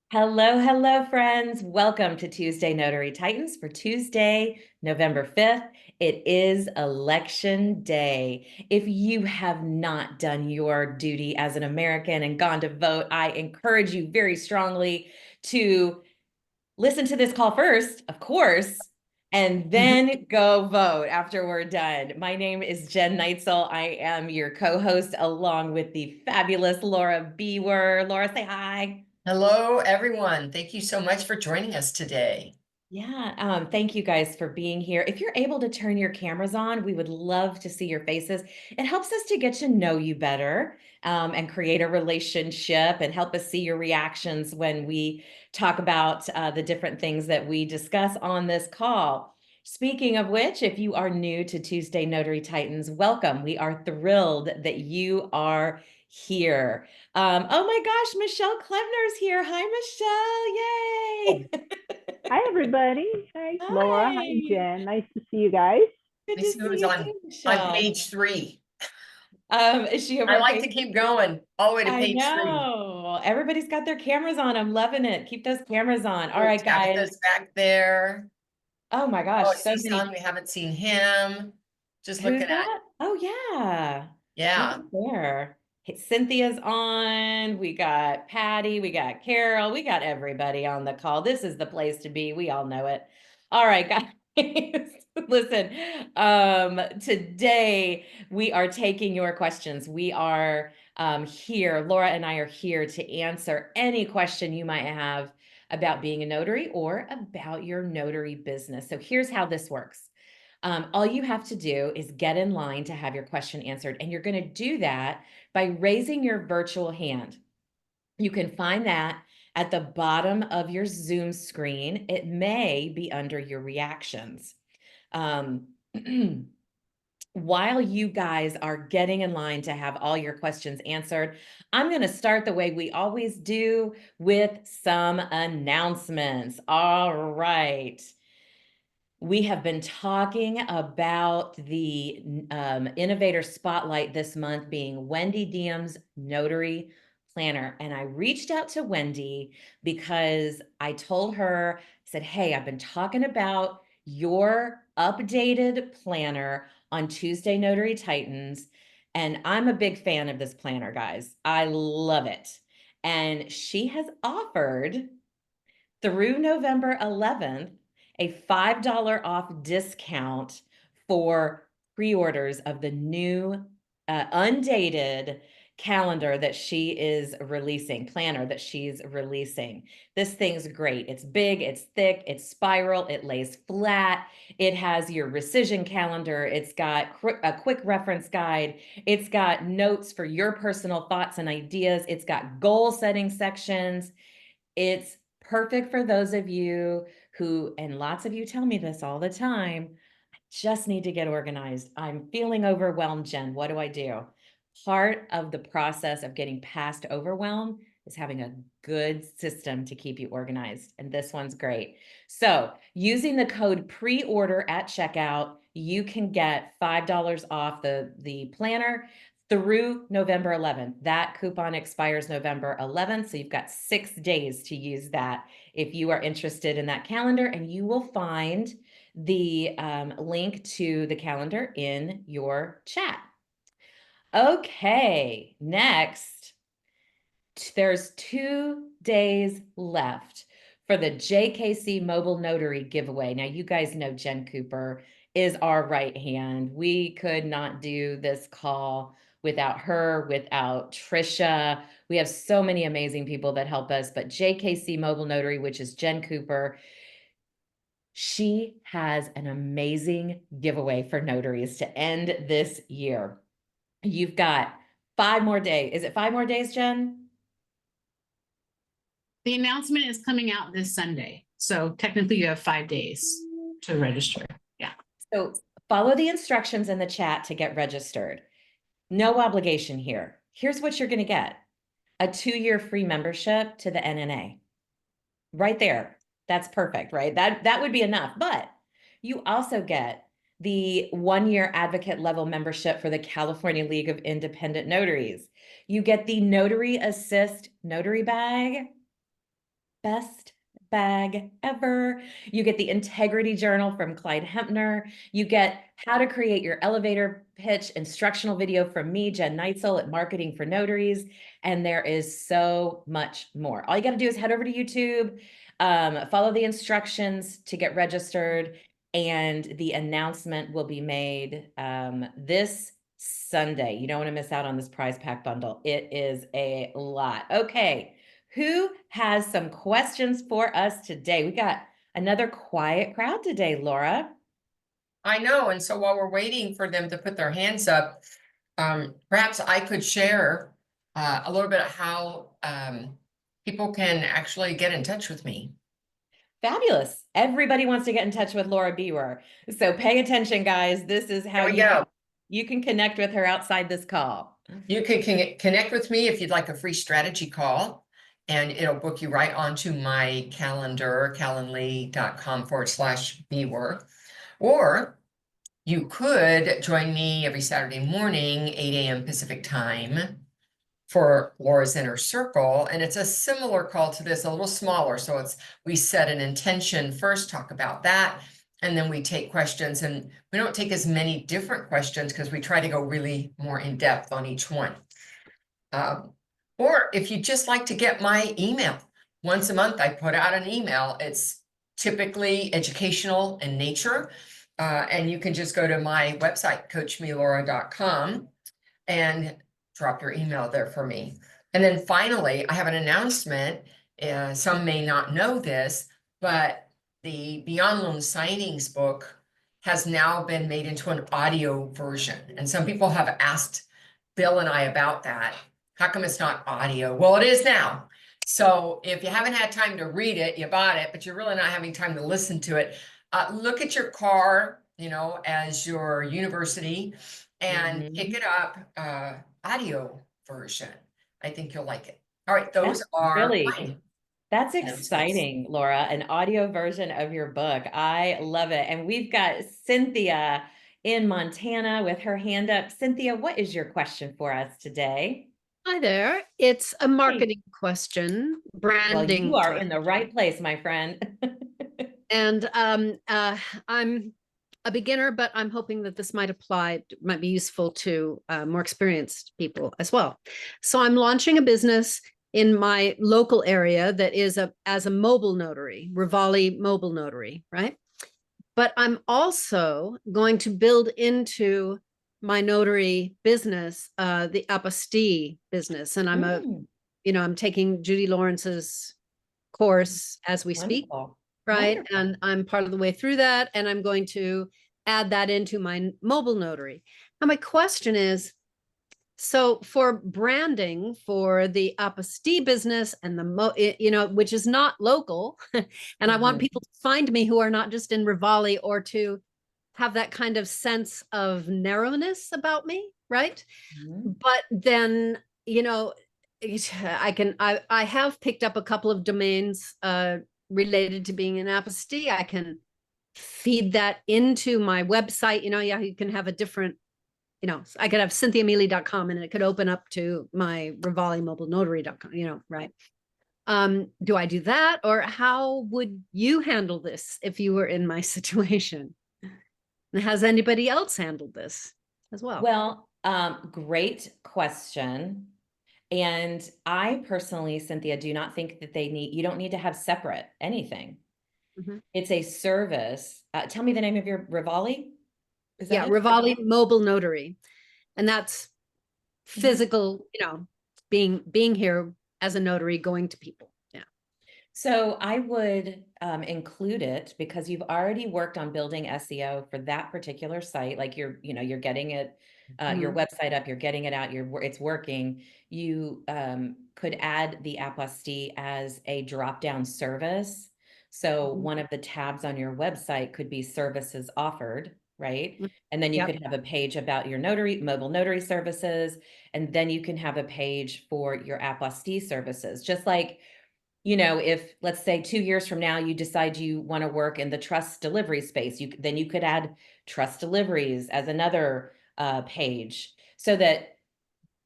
Hello, hello, friends. Welcome to Tuesday Notary Titans for Tuesday, November 5th. It is Election Day. If you have not done your duty as an American and gone to vote, I encourage you very strongly to listen to this call first, of course, and then go vote after we're done. My name is Jen Neitzel. I am your co-host along with the fabulous Laura Biewer. Laura, say hi. Hello, everyone. Thank you so much for joining us today. Yeah, thank you guys for being here. If you're able to turn your cameras on, we would love to see your faces. It helps us to get to know you better, and create a relationship and help us see your reactions when we talk about the different things that we discuss on this call. Speaking of which, if you are new to Tuesday Notary Titans, welcome. We are thrilled that you are here. Oh my gosh, Michelle Klebner's here. Hi, Michelle. Yay. Hi, everybody. Hi, Laura. Hi, Hi. Jen. Nice to see you guys. Good to Lisa see was you on too, on Michelle. page 3. Is she over I on like to page? keep going all the way to I page 3. know. Everybody's got their cameras on. I'm loving it. Keep those cameras on. All Oh, right, guys. Tabitha's back there. Oh my Oh, gosh, so Cecil, many. we haven't seen him. Just Who's looking at, that? Oh yeah. Look yeah. at there. Hey, Cynthia's on. We got Patty. We got Carol. We got everybody on the call. This is the place to be. We all know it. All right, guys. Listen, today we are taking your questions. We are here. Laura and I are here to answer any question you might have about being a notary or about your notary business. So here's how this works. All you have to do is get in line to have your question answered. And you're going to do that by raising your virtual hand. You can find that at the bottom of your Zoom screen. It may be under your reactions. Um, while you guys are getting in line to have all your questions answered, I'm going to start the way we always do with some announcements. All right. We have been talking about the Innovator Spotlight this month being Wendy Diem's Notary Planner. And I reached out to Wendy because I told her, I said, hey, I've been talking about your updated planner on Tuesday Notary Titans. And I'm a big fan of this planner, guys. I love it. And she has offered through November 11th, a $5 off discount for pre-orders of the new undated calendar that she is releasing, planner that she's releasing. This thing's great. It's big, it's thick, it's spiral, it lays flat. It has your rescission calendar. It's got a quick reference guide. It's got notes for your personal thoughts and ideas. It's got goal setting sections. It's perfect for those of you who, and lots of you tell me this all the time, I just need to get organized. I'm feeling overwhelmed, Jen. What do I do? Part of the process of getting past overwhelm is having a good system to keep you organized. And this one's great. So using the code pre-order at checkout, you can get $5 off the planner through November 11th. That coupon expires November 11th. So you've got 6 days to use that if you are interested in that calendar, and you will find the link to the calendar in your chat. Okay, next, there's 2 days left for the JKC Mobile Notary giveaway. Now, you guys know Jen Cooper is our right hand. We could not do this call without her, without Trisha. We have so many amazing people that help us, but JKC Mobile Notary, which is Jen Cooper, she has an amazing giveaway for notaries to end this year. You've got 5 more days. Is it 5 more days, Jen? The announcement is coming out this Sunday. So technically you have 5 days to register. Yeah. So follow the instructions in the chat to get registered. No obligation here. Here's what you're going to get: a 2-year free membership to the NNA. Right there. That's perfect, right? That would be enough. But you also get the 1-year advocate level membership for the California League of Independent Notaries. You get the Notary Assist notary bag. best bag ever. You get the Integrity Journal from Clyde Hempner. You get how to create your elevator pitch instructional video from me, Jen Neitzel at Marketing for Notaries. And there is so much more. All you got to do is head over to YouTube, follow the instructions to get registered, and the announcement will be made this Sunday. You don't want to miss out on this prize pack bundle. It is a lot. Okay. Who has some questions for us today? We got another quiet crowd today, Laura. I know, and so while we're waiting for them to put their hands up, perhaps I could share a little bit of how people can actually get in touch with me. Fabulous. Everybody wants to get in touch with Laura Biewer. So pay attention, guys. This is how you can connect with her outside this call. You can connect with me if you'd like a free strategy call, and it'll book you right onto my calendar, calendly.com/Biewer. Or you could join me every Saturday morning, 8 a.m. Pacific time, for Laura's Inner Circle. And it's a similar call to this, a little smaller. So we set an intention first, talk about that, and then we take questions. And we don't take as many different questions because we try to go really more in depth on each one. Or if you just like to get my email, once a month I put out an email. It's typically educational in nature. And you can just go to my website, coachmelaura.com, and drop your email there for me. And then finally, I have an announcement. Some may not know this, but the Beyond Loan Signings book has now been made into an audio version. And some people have asked Bill and I about that. How come it's not audio? Well, it is now. So if you haven't had time to read it, you bought it, but you're really not having time to listen to it. Look at your car, as your university, and pick it up, audio version. I think you'll like it. All right, those are mine. That's exciting, Laura, an audio version of your book. I love it. And we've got Cynthia in Montana with her hand up. Cynthia, what is your question for us today? Hi there. It's a marketing question, branding. Well, you are in the right place, my friend. And I'm a beginner, but I'm hoping that this might be useful to more experienced people as well. So I'm launching a business in my local area that is as a mobile notary, Rivali mobile notary, right? But I'm also going to build into my notary business, the apostille business. And I'm taking Judy Lawrence's course as we speak, right? Wonderful. And I'm part of the way through that. And I'm going to add that into my mobile notary. Now, my question is, so for branding for the apostille business and which is not local, and I want people to find me who are not just in Rivali, or to have that kind of sense of narrowness about me, right? But then, I have picked up a couple of domains related to being an apostille. I can feed that into my website. You can have a different, I could have cynthiamealy.com and it could open up to my Rivali mobile notary.com, right? Do I do that, or how would you handle this if you were in my situation? And has anybody else handled this as well? Well, great question. And I personally, Cynthia, do not think that you don't need to have separate anything. It's a service. Tell me the name of your Rivali. Rivali mobile notary. And that's physical, being here as a notary, going to people. Yeah. So I would include it because you've already worked on building SEO for that particular site. Like you're getting it, your website up, you're getting it out, it's working. You could add the apostille as a drop-down service. So one of the tabs on your website could be services offered, right? And then you could have a page about your mobile notary services, and then you can have a page for your apostille services. Just like, if let's say 2 years from now, you decide you want to work in the trust delivery space, then you could add trust deliveries as another page, so that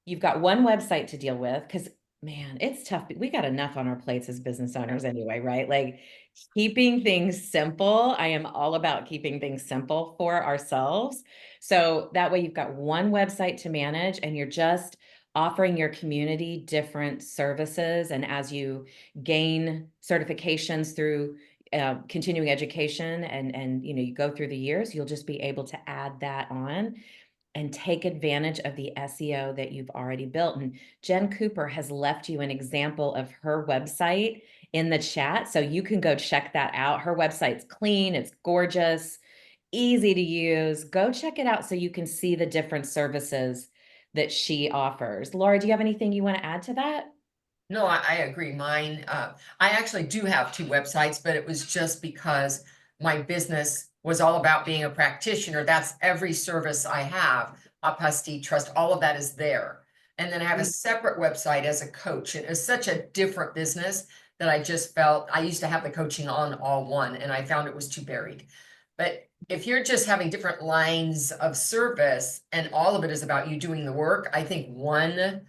you've got one website to deal with. Because Man, it's tough. We got enough on our plates as business owners anyway, right? Like keeping things simple. I am all about keeping things simple for ourselves. So that way you've got one website to manage and you're just offering your community different services. And as you gain certifications through continuing education and you go through the years, you'll just be able to add that on and take advantage of the SEO that you've already built. And Jen Cooper has left you an example of her website in the chat. So you can go check that out. Her website's clean, it's gorgeous, easy to use. Go check it out so you can see the different services that she offers. Laura, do you have anything you want to add to that? No, I agree. Mine, I actually do have 2 websites, but it was just because my business was all about being a practitioner. That's every service I have, apostille, trust, all of that is there. And then I have a separate website as a coach. It is such a different business that I just felt I used to have the coaching on all one, and I found it was too buried. But if you're just having different lines of service and all of it is about you doing the work, I think one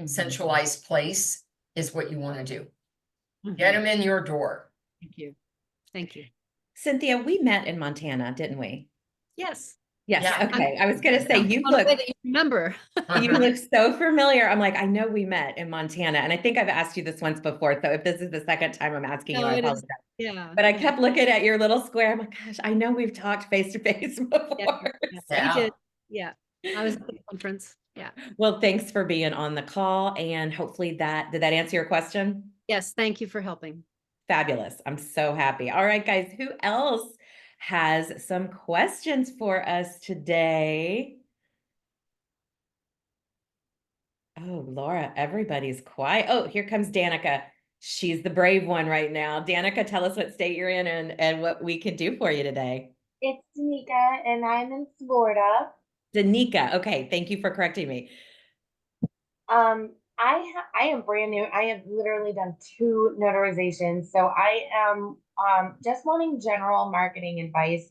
centralized place is what you want to do. Get them in your door. Thank you. Thank you. Cynthia, we met in Montana, didn't we? Yes. Yes. Yeah. Okay. I was going to say, you On the way look that you remember. you look so familiar. I'm like, I know we met in Montana. And I think I've asked you this once before. So if this is the second time I'm asking you, No, I it is. apologize. Yeah. But I yeah, kept looking at your little square. I'm like, gosh, I know we've talked face to face before. yeah, Yeah. we did. Yeah. I was at the conference. Yeah. Well, thanks for being on the call. And hopefully did that answer your question? Yes. Thank you for helping. Fabulous. I'm so happy. All right, guys, who else has some questions for us today? Oh, Laura, everybody's quiet. Oh, here comes Danica. She's the brave one right now. Danica, tell us what state you're in and what we can do for you today. It's Danica, and I'm in Florida. Danica. Okay, thank you for correcting me. I am brand new. I have literally done 2 notarizations, so I am just wanting general marketing advice.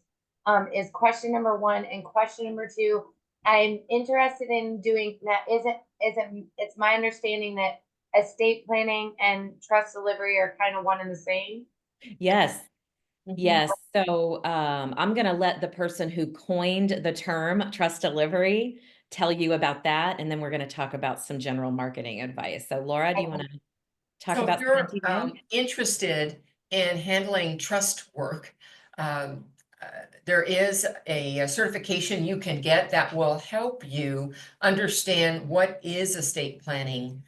Is question number 1, and question number 2. I'm interested in doing that. It's my understanding that estate planning and trust delivery are kind of one and the same. Yes. Yes. So I'm going to let the person who coined the term trust delivery tell you about that. And then we're going to talk about some general marketing advice. So Laura, do you want to talk So about if you're CNTV? interested in handling trust work, there is a certification you can get that will help you understand what is estate planning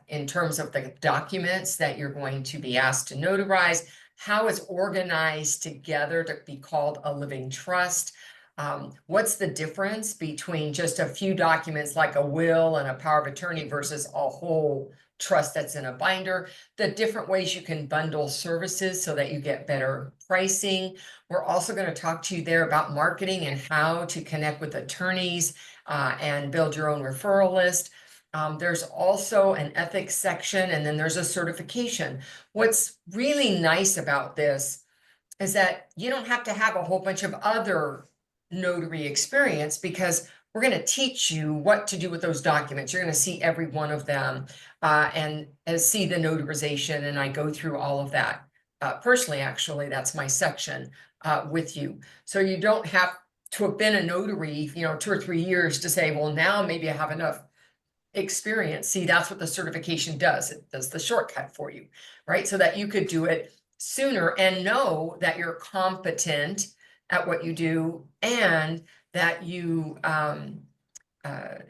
in terms of the documents that you're going to be asked to notarize, how it's organized together to be called a living trust. What's the difference between just a few documents like a will and a power of attorney versus a whole trust that's in a binder, the different ways you can bundle services so that you get better pricing. We're also going to talk to you there about marketing and how to connect with attorneys and build your own referral list. There's also an ethics section, and then there's a certification. What's really nice about this is that you don't have to have a whole bunch of other notary experience, because we're going to teach you what to do with those documents. You're going to see every one of them and see the notarization. And I go through all of that. Personally, actually, that's my section with you. So you don't have to have been a notary, 2 or 3 years to say, well, now maybe I have enough experience. See, that's what the certification does. It does the shortcut for you, right? So that you could do it sooner and know that you're competent at what you do, and that you have a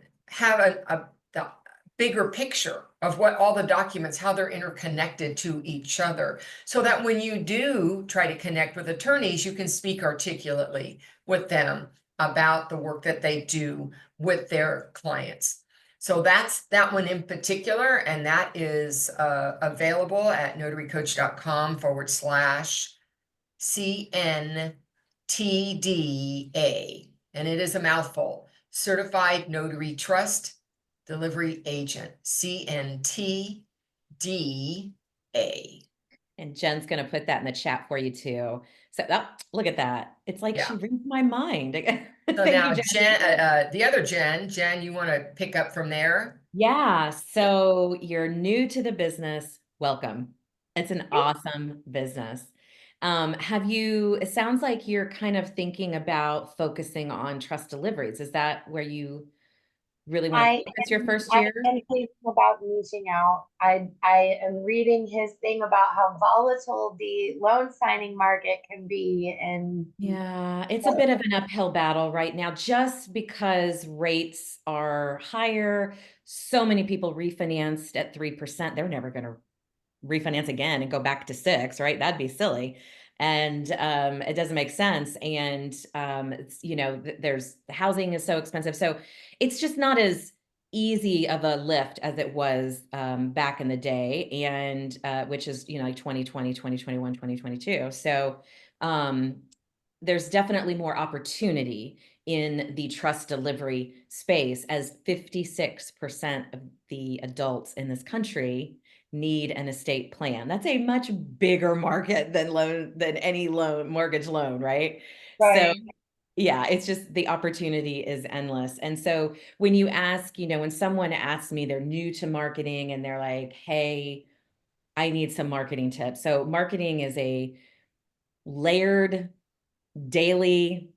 bigger picture of what all the documents, how they're interconnected to each other, so that when you do try to connect with attorneys, you can speak articulately with them about the work that they do with their clients. So that's that one in particular, and that is available at notarycoach.com/CNTDA, and it is a mouthful. Certified Notary Trust Delivery Agent, CNTDA. And Jen's going to put that in the chat for you too. So look at that. It's like Yeah. she reads my mind. So Thank now you, Jen. the other Jen, you want to pick up from there? Yeah, so you're new to the business. Welcome. It's an awesome business. It sounds like you're kind of thinking about focusing on trust deliveries. Is that where you really want to I focus your first I year? am thinking about niching out. I am reading his thing about how volatile the loan signing market can be, and Yeah, it's a bit of an uphill battle right now just because rates are higher. So many people refinanced at 3%. They're never going to refinance again and go back to 6, right? That'd be silly. And it doesn't make sense. And it's, there's the housing is so expensive. So it's just not as easy of a lift as it was back in the day. And which is, like 2020, 2021, 2022. So um, there's definitely more opportunity in the trust delivery space as 56% of the adults in this country need an estate plan. That's a much bigger market than any mortgage loan, right? So right. yeah, it's just the opportunity is endless. And so when you ask, when someone asks me, they're new to marketing and they're like, "Hey, I need some marketing tips." So marketing is a layered daily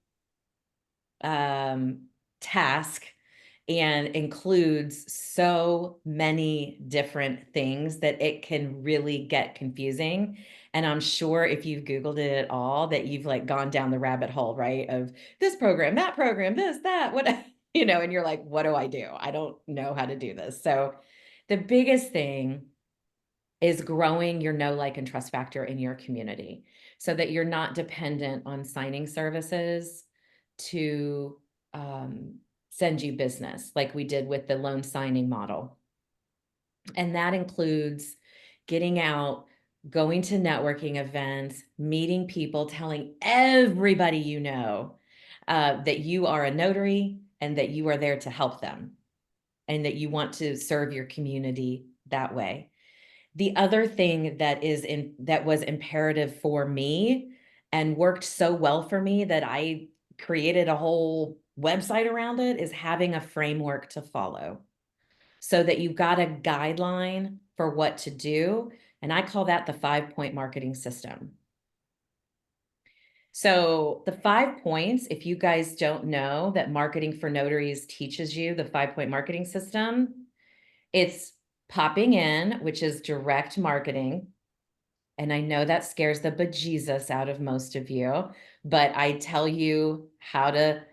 task and includes so many different things that it can really get confusing. And I'm sure if you've Googled it at all, that you've like gone down the rabbit hole, right? Of this program, that program, this, that, what, and you're like, what do? I don't know how to do this. So the biggest thing is growing your know, like, and trust factor in your community so that you're not dependent on signing services to send you business like we did with the loan signing model. And that includes getting out, going to networking events, meeting people, telling everybody that you are a notary and that you are there to help them and that you want to serve your community that way. The other thing that was imperative for me and worked so well for me that I created a whole website around it is having a framework to follow so that you've got a guideline for what to do. And I call that the 5-point marketing system. So the 5 points, if you guys don't know that Marketing for Notaries teaches you the 5-point marketing system, it's popping in, which is direct marketing. And I know that scares the bejesus out of most of you, but I tell you how to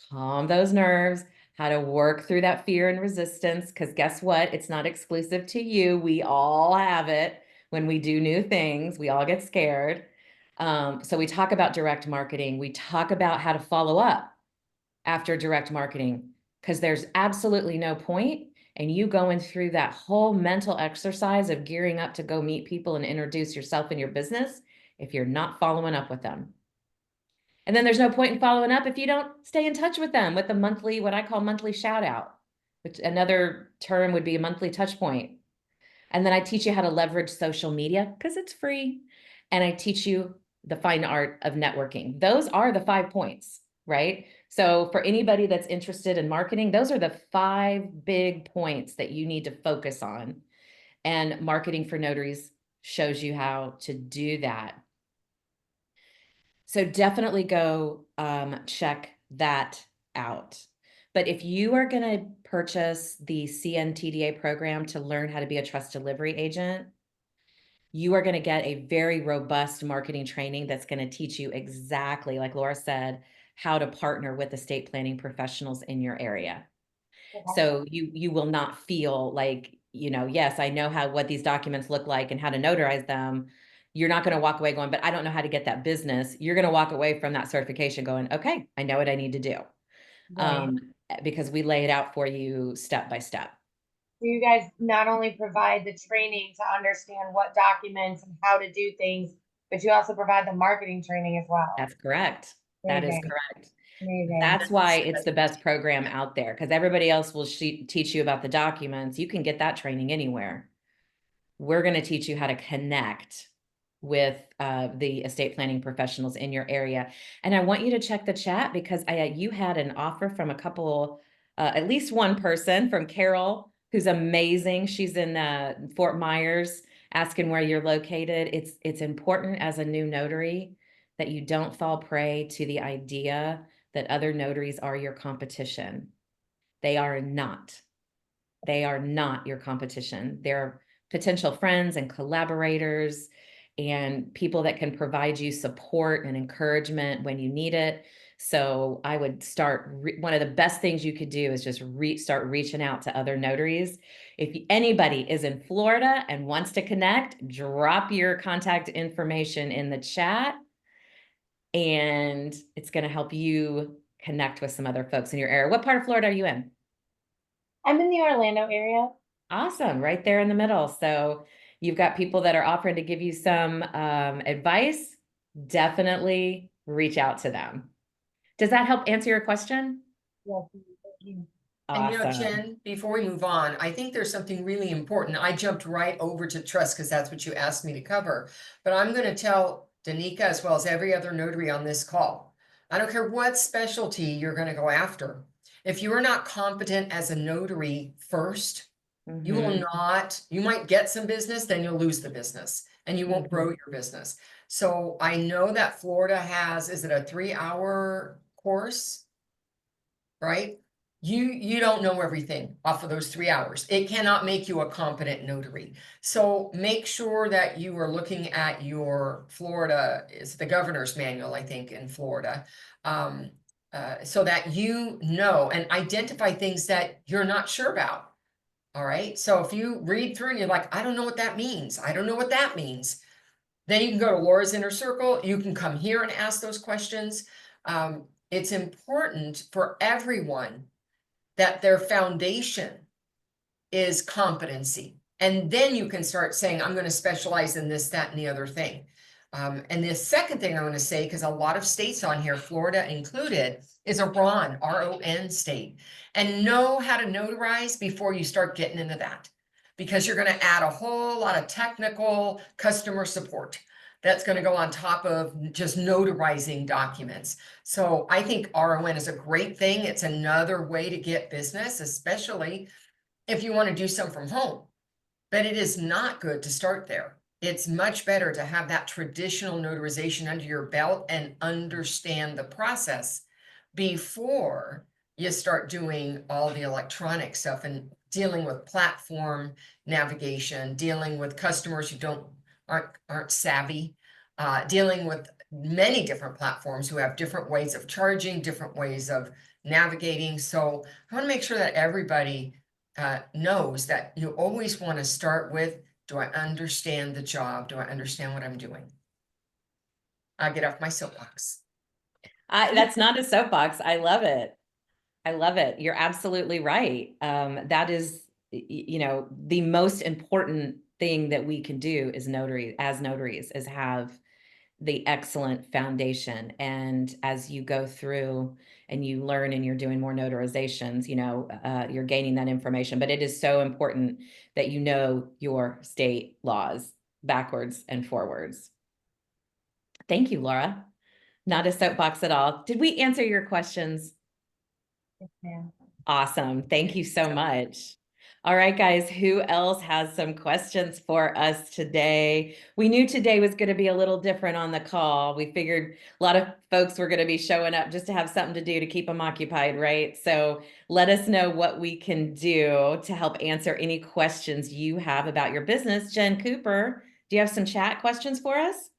calm those nerves, how to work through that fear and resistance, because guess what? It's not exclusive to you. We all have it when we do new things. We all get scared. So we talk about direct marketing. We talk about how to follow up after direct marketing, because there's absolutely no point in you going through that whole mental exercise of gearing up to go meet people and introduce yourself and your business if you're not following up with them. And then there's no point in following up if you don't stay in touch with them with the monthly, what I call monthly shout out, which another term would be a monthly touch point. And then I teach you how to leverage social media because it's free. And I teach you the fine art of networking. Those are the 5 points, right? So for anybody that's interested in marketing, those are the 5 big points that you need to focus on. And Marketing for Notaries shows you how to do that. So definitely go check that out. But if you are going to purchase the CNTDA program to learn how to be a trust delivery agent, you are going to get a very robust marketing training that's going to teach you exactly, like Laura said, how to partner with estate planning professionals in your area. So you will not feel like, yes, I know what these documents look like and how to notarize them. You're not going to walk away going, but I don't know how to get that business. You're going to walk away from that certification going, okay, I know what I need to do. Right. Because we lay it out for you step by step. So you guys not only provide the training to understand what documents and how to do things, but you also provide the marketing training as well. That's correct. That is Amazing. correct. Amazing. That's why it's the best program out there, because everybody else will teach you about the documents. You can get that training anywhere. We're going to teach you how to connect with the estate planning professionals in your area. And I want you to check the chat because you had an offer from a couple, at least one person from Carol who's amazing. She's in Fort Myers, asking where you're located. It's important as a new notary that you don't fall prey to the idea that other notaries are your competition. They are not. They are not your competition. They're potential friends and collaborators and people that can provide you support and encouragement when you need it. So I would start, one of the best things you could do is just start reaching out to other notaries. If anybody is in Florida and wants to connect, drop your contact information in the chat, and it's going to help you connect with some other folks in your area. What part of Florida are you in? I'm in the Orlando area. Awesome, right there in the middle. So you've got people that are offering to give you some advice. Definitely reach out to them. Does that help answer your question? Yes, thank you. And you know, Awesome. Jen, before we move on, I think there's something really important. I jumped right over to trust because that's what you asked me to cover. But I'm going to tell Danica, as well as every other notary on this call, I don't care what specialty you're going to go after. If you are not competent as a notary first, you will Mhm. not, you might get some business, then you'll lose the business and you won't grow your business. So I know that Florida has, is it a 3-hour course? Right? You don't know everything off of those 3 hours. It cannot make you a competent notary. So make sure that you are looking at your Florida, is the governor's manual, I think, in Florida. So that you know and identify things that you're not sure about. All right. So if you read through and you're like, I don't know what that means. I don't know what that means. Then you can go to Laura's Inner Circle. You can come here and ask those questions. It's important for everyone that their foundation is competency. And then you can start saying, I'm going to specialize in this, that, and the other thing. And the second thing I want to say, because a lot of states on here, Florida included, is a RON, R-O-N state. And know how to notarize before you start getting into that. Because you're going to add a whole lot of technical customer support that's going to go on top of just notarizing documents. So I think RON is a great thing. It's another way to get business, especially if you want to do some from home. But it is not good to start there. It's much better to have that traditional notarization under your belt and understand the process before you start doing all the electronic stuff and dealing with platform navigation, dealing with customers who aren't savvy, dealing with many different platforms who have different ways of charging, different ways of navigating. So I want to make sure that everybody knows that you always want to start with, do I understand the job? Do I understand what I'm doing? I get off my soapbox. That's not a soapbox. I love it. I love it. You're absolutely right. That is, you know, the most important thing that we can do as notaries, is have the excellent foundation. And as you go through and you learn and you're doing more notarizations, you know, you're gaining that information. But it is so important that you know your state laws backwards and forwards. Thank you, Laura. Not a soapbox at all. Did we answer your questions? Yes, ma'am. Awesome. Thank you so much. All right, guys, who else has some questions for us today? We knew today was going to be a little different on the call. We figured a lot of folks were going to be showing up just to have something to do to keep them occupied, right? So let us know what we can do to help answer any questions you have about your business. Jen Cooper, do you have some chat questions for us?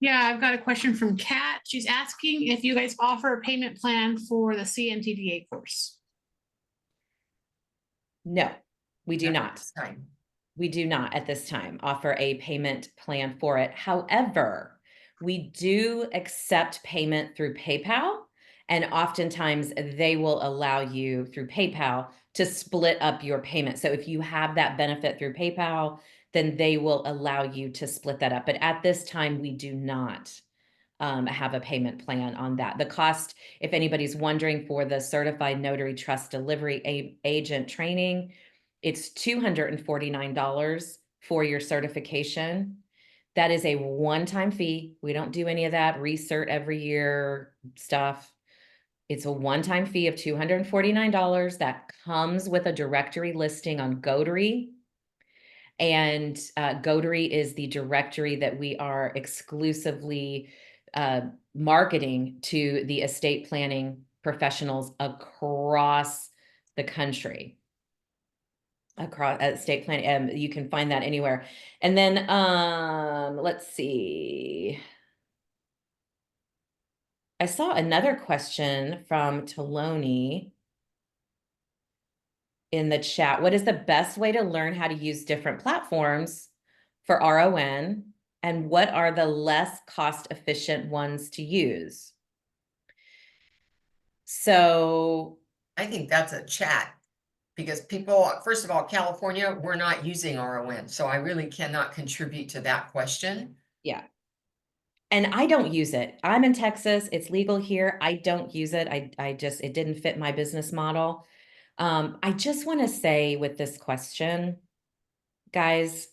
Yeah, I've got a question from Kat. She's asking if you guys offer a payment plan for the CNTDA course. No, we do not. Time. We do not at this time offer a payment plan for it. However, we do accept payment through PayPal, and oftentimes they will allow you through PayPal to split up your payment. So if you have that benefit through PayPal, then they will allow you to split that up. But at this time, we do not have a payment plan on that. The cost, if anybody's wondering, for the Certified Notary Trust Delivery Agent training, it's $249 for your certification. That is a one-time fee. We don't do any of that recert every year stuff. It's a one-time fee of $249 that comes with a directory listing on Notary. And Notary is the directory that we are exclusively marketing to the estate planning professionals across the country. Across estate planning, you can find that anywhere. And then let's see. I saw another question from Taloni in the chat. What is the best way to learn how to use different platforms for RON? And what are the less cost efficient ones to use? So I think that's a chat. Because people, first of all, California, we're not using RON, so I really cannot contribute to that question. yeah. And I don't use it. I'm in Texas. It's legal here. I don't use it. I just, it didn't fit my business model. I just want to say with this question, guys,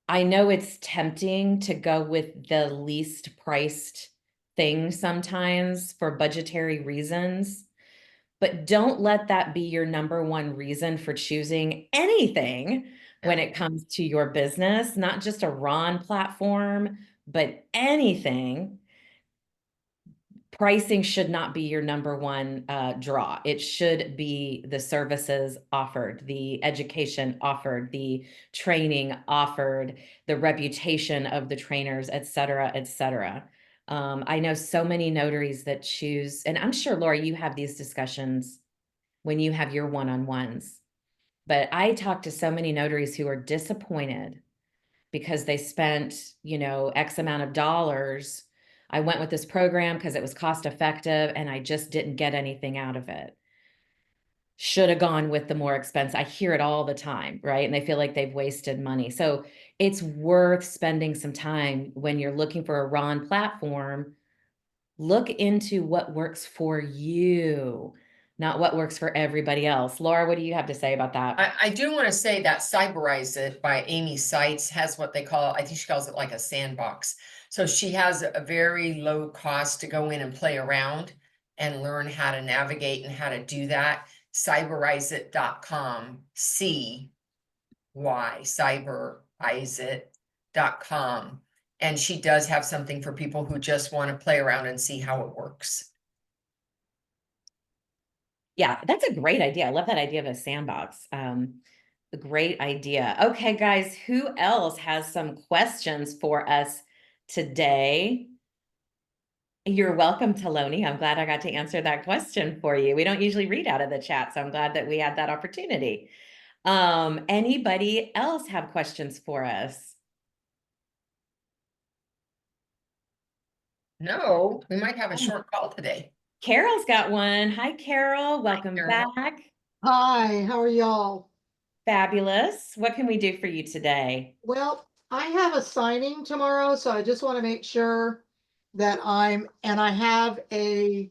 I know it's tempting to go with the least priced thing sometimes for budgetary reasons, but don't let that be your number one reason for choosing anything when it comes to your business, not just a RON platform, but anything. Pricing should not be your number one draw. It should be the services offered, the education offered, the training offered, the reputation of the trainers, et cetera, et cetera. I know so many notaries that choose, and I'm sure, Laura, you have these discussions when you have your one-on-ones, but I talk to so many notaries who are disappointed because they spent, X amount of dollars. I went with this program because it was cost effective and I just didn't get anything out of it. Should have gone with the more expensive. I hear it all the time, right? And they feel like they've wasted money. So it's worth spending some time when you're looking for a RON platform. Look into what works for you, not what works for everybody else. Laura, what do you have to say about that? I do want to say that Cyberize It by Amy Seitz has what they call, I think she calls it like a sandbox. So she has a very low cost to go in and play around and learn how to navigate and how to do that. Cyberizeit.com, cyberizeit.com. And she does have something for people who just want to play around and see how it works. Yeah, that's a great idea. I love that idea of a sandbox. A great idea. Okay, guys, who else has some questions for us today? You're welcome, Taloni. I'm glad I got to answer that question for you. We don't usually read out of the chat, so I'm glad that we had that opportunity. Anybody else have questions for us? No, we might have a short call today. Carol's got one. Hi, Carol. Welcome Carol. back. Hi, how are y'all? Fabulous. What can we do for you today? Well, I have a signing tomorrow, so I just want to make sure that I have a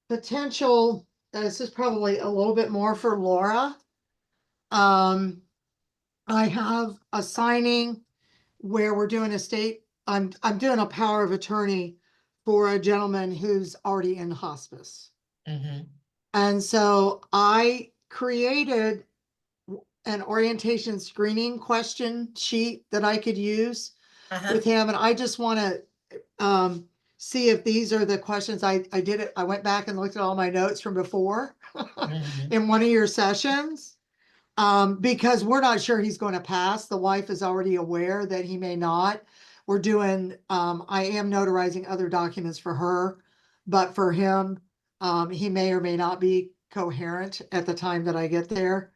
potential, this is probably a little bit more for Laura. I have a signing where we're doing I'm doing a power of attorney for a gentleman who's already in hospice. Mm-hmm. And so I created an orientation screening question sheet that I could use with him. And I just want to see if these are the questions. I did it. I went back and looked at all my notes from before in one of your sessions because we're not sure he's going to pass. The wife is already aware that he may not. We're doing, I am notarizing other documents for her, but for him, he may or may not be coherent at the time that I get there.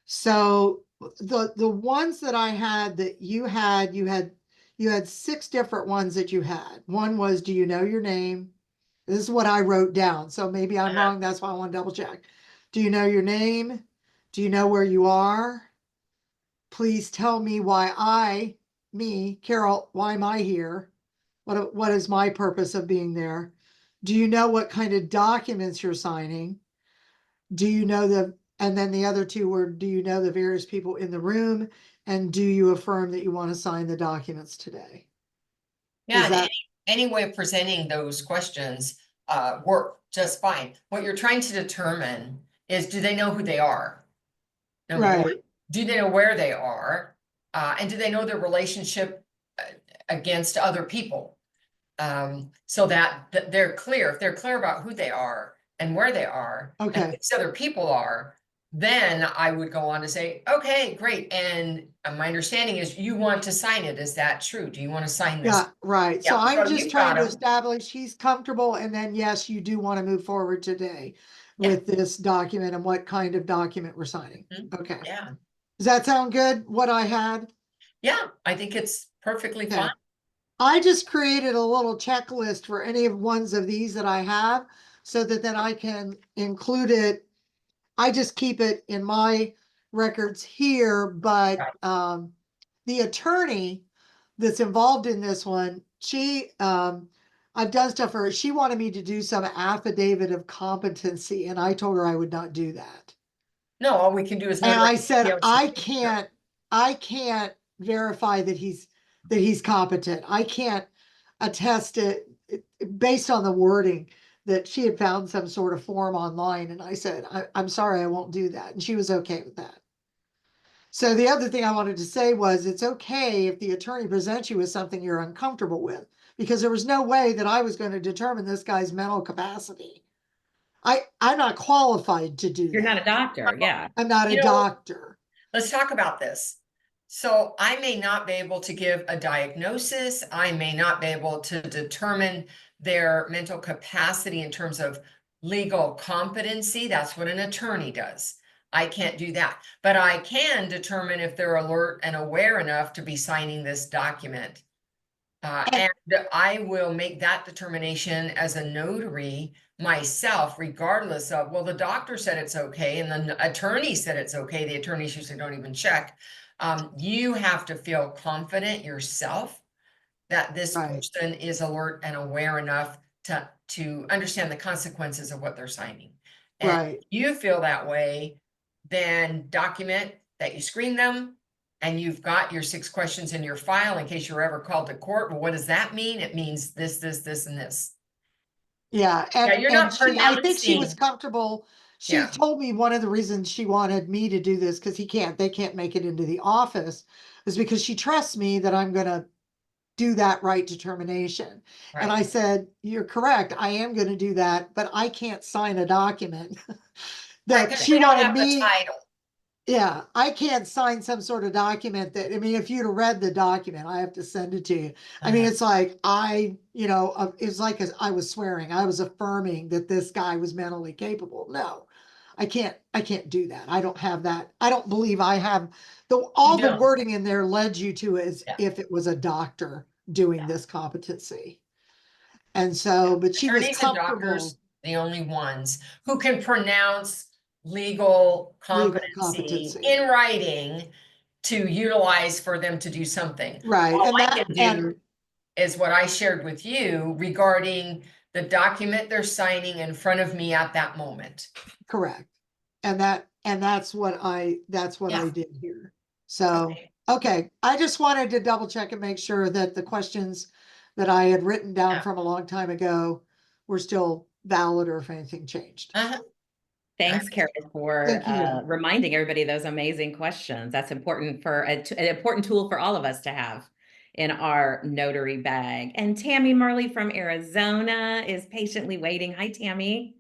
So the ones that I had that you had 6 different ones that you had. One was, do you know your name? This is what I wrote down. So maybe I'm wrong. That's why I want to double check. Do you know your name? Do you know where you are? Please tell me why Carol, why am I here? What is my purpose of being there? Do you know what kind of documents you're signing? Do you know and then the other 2 were, do you know the various people in the room? And do you affirm that you want to sign the documents today? Yeah, any way of presenting those questions work just fine. What you're trying to determine is, do they know who they are? Number one, Right. do they know where they are? And do they know their relationship against other people? So that they're clear. If they're clear about who they are and where they are, and who Okay. these other people are, then I would go on to say, okay, great. And my understanding is you want to sign it. Is that true? Do you want to sign this? Yeah, right. So Yeah, I'm so just you've trying got to 'em. establish he's comfortable, and then yes, you do want to move forward today Yeah. with this document and what kind of document we're signing. Mhm. Okay. Yeah, Does that sound good, what I had? yeah, I think it's perfectly Okay. fine. I just created a little checklist for any of ones of these that I have, so that then I can include it. I just keep it in my records here, but the attorney that's involved in this one, I've done stuff for her. She wanted me to do some affidavit of competency, and I told her I would not do that. No, all we can do is. And I notarize said, the signature. I can't verify that he's competent. I can't attest it based on the wording that she had found some sort of form online. And I said, I'm sorry, I won't do that. And she was okay with that. So the other thing I wanted to say was, it's okay if the attorney presents you with something you're uncomfortable with, because there was no way that I was going to determine this guy's mental capacity. I'm not qualified to do You're not a that. doctor, yeah. I'm not a You know, doctor. let's talk about this. So I may not be able to give a diagnosis. I may not be able to determine their mental capacity in terms of legal competency. That's what an attorney does. I can't do that, but I can determine if they're alert and aware enough to be signing this document. And I will make that determination as a notary myself, regardless of, well, the doctor said it's okay, and the attorney said it's okay. The attorneys usually don't even check. You have to feel confident yourself that this Right. person is alert and aware enough to understand the consequences of what they're signing. And Right. if you feel that way, then document that you screen them, and you've got your 6 questions in your file in case you're ever called to court. Well, what does that mean? It means this, this, and this. Yeah, Yeah, you're and not I think she was pronouncing. comfortable. She Yeah. told me one of the reasons she wanted me to do this, because they can't make it into the office, is because she trusts me that I'm gonna do that right determination. And Right. I said, you're correct, I am gonna do that, but I can't sign a document Right, that because she you don't wanted have the me. title. Yeah, I can't sign some sort of document that, I mean, if you'd have read the document, I have to send it to you. I mean, it's like, it's like I was swearing, I was affirming that this guy was mentally capable. No, I can't do that. I don't have that. I don't believe I have all the don't. wording in there led you to as Yeah. if it was a doctor doing Yeah. this competency. And so, but she was Attorneys and comfortable. doctors, the only ones who can pronounce legal competency in writing to utilize for them to do something. Right, All and I that, can and do is what I shared with you regarding the document they're signing in front of me at that moment. correct. And that's what I Yeah. did here. So, Okay. okay, I just wanted to double check and make sure that the questions that I had written down Yeah. from a long time ago were still valid, or if anything changed. Thanks, Carol, for Thank you. reminding everybody of those amazing questions. That's important for an important tool for all of us to have in our notary bag. And Tammy Marley from Arizona is patiently waiting. Hi, Tammy.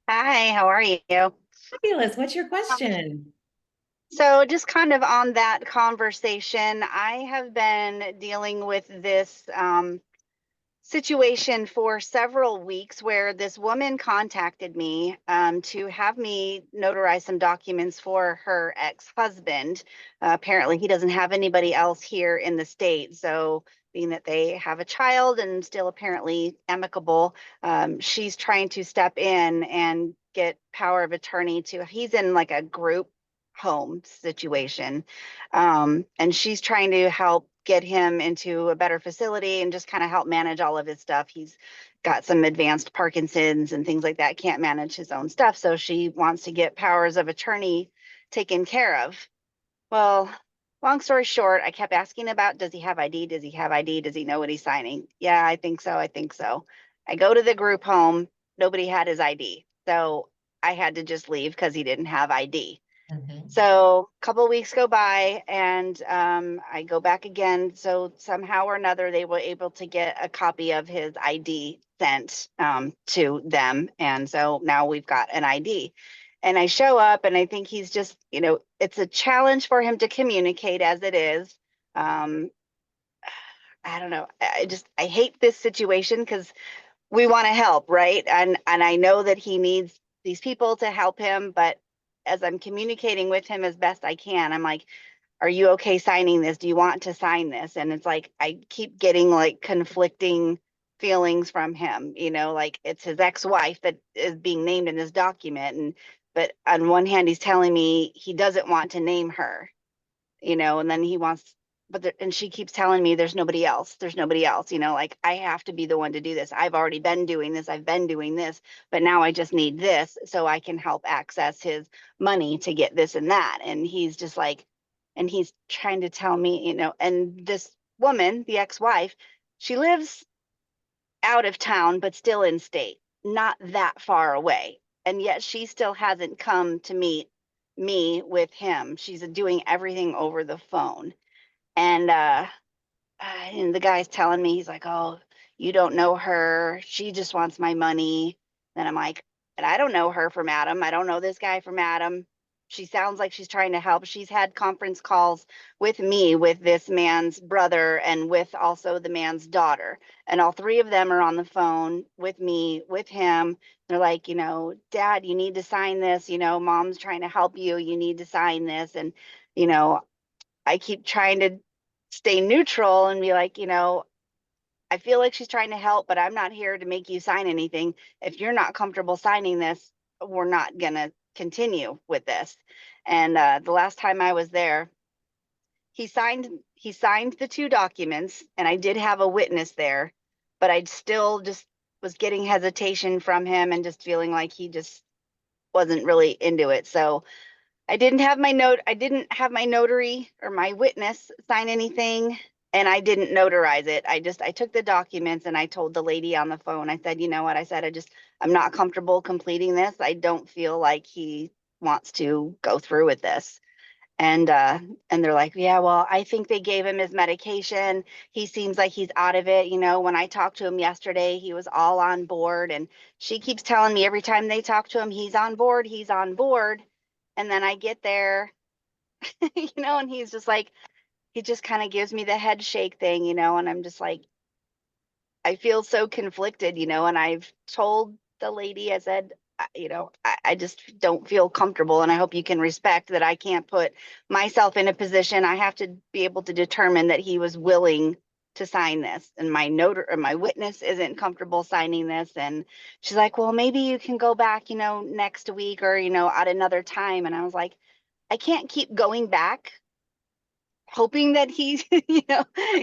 Hi, how are you? Fabulous. What's your question? So just kind of on that conversation, I have been dealing with this situation for several weeks where this woman contacted me to have me notarize some documents for her ex-husband. Apparently, he doesn't have anybody else here in the state. So being that they have a child and still apparently amicable, she's trying to step in and get power of attorney to, he's in like a group home situation. And she's trying to help get him into a better facility and just kind of help manage all of his stuff. He's got some advanced Parkinson's and things like that, can't manage his own stuff. So she wants to get powers of attorney taken care of. Well, long story short, I kept asking about, does he have ID? Does he have ID? Does he know what he's signing? Yeah, I think so. I think so. I go to the group home. nobody had his ID. So I had to just leave because he didn't have ID. Mhm. So a couple of weeks go by and I go back again. So somehow or another, they were able to get a copy of his ID sent to them. And so now we've got an ID. And I show up and I think he's just, it's a challenge for him to communicate as it is. I don't know. I hate this situation because we want to help, right? And I know that he needs these people to help him, but as I'm communicating with him as best I can, I'm like, are you okay signing this? Do you want to sign this? And it's like I keep getting like conflicting feelings from him, like it's his ex-wife that is being named in this document. But on one hand, he's telling me he doesn't want to name her, and then he wants, and she keeps telling me there's nobody else. There's nobody else, like I have to be the one to do this. I've already been doing this. I've been doing this, but now I just need this so I can help access his money to get this and that. And he's just like, and he's trying to tell me, and this woman, the ex-wife, she lives out of town, but still in state, not that far away. And yet she still hasn't come to meet me with him. She's doing everything over the phone. And the guy's telling me, he's like, oh, you don't know her. She just wants my money. Then I'm like, and I don't know her from Adam. I don't know this guy from Adam. She sounds like she's trying to help. She's had conference calls with me, with this man's brother, and with also the man's daughter. And all three of them are on the phone with me, with him. They're like, Dad, you need to sign this. Mom's trying to help you. You need to sign this. And, I keep trying to stay neutral and be like, I feel like she's trying to help, but I'm not here to make you sign anything. If you're not comfortable signing this, we're not going to continue with this. And the last time I was there, he signed the two documents, and I did have a witness there, but I still just was getting hesitation from him and just feeling like he just wasn't really into it. So I didn't have my notary or my witness sign anything, and I didn't notarize it. I took the documents and I told the lady on the phone, I said, you know what? I said, I'm not comfortable completing this. I don't feel like he wants to go through with this. And they're like, yeah, well, I think they gave him his medication. He seems like he's out of it. When I talked to him yesterday, he was all on board. And she keeps telling me every time they talk to him, he's on board, he's on board. And then I get there, and he's just like, he just kind of gives me the head shake thing, and I'm just like, I feel so conflicted, and I've told the lady, I said, I just don't feel comfortable. And I hope you can respect that I can't put myself in a position. I have to be able to determine that he was willing to sign this, and my my witness isn't comfortable signing this. And she's like, well, maybe you can go back, next week or, at another time. And I was like, I can't keep going back hoping that he's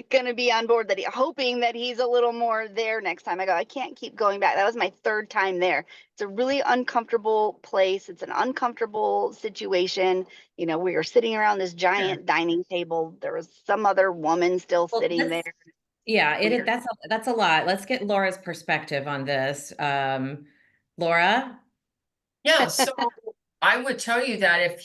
gonna be on board, hoping that he's a little more there next time. I can't keep going back. That was my third time there. It's a really uncomfortable place. It's an uncomfortable situation. We were sitting around this giant dining table. There was some other woman still sitting there. Yeah, that's a lot. Let's get Laura's perspective on this. Laura? Yeah, so I would tell you that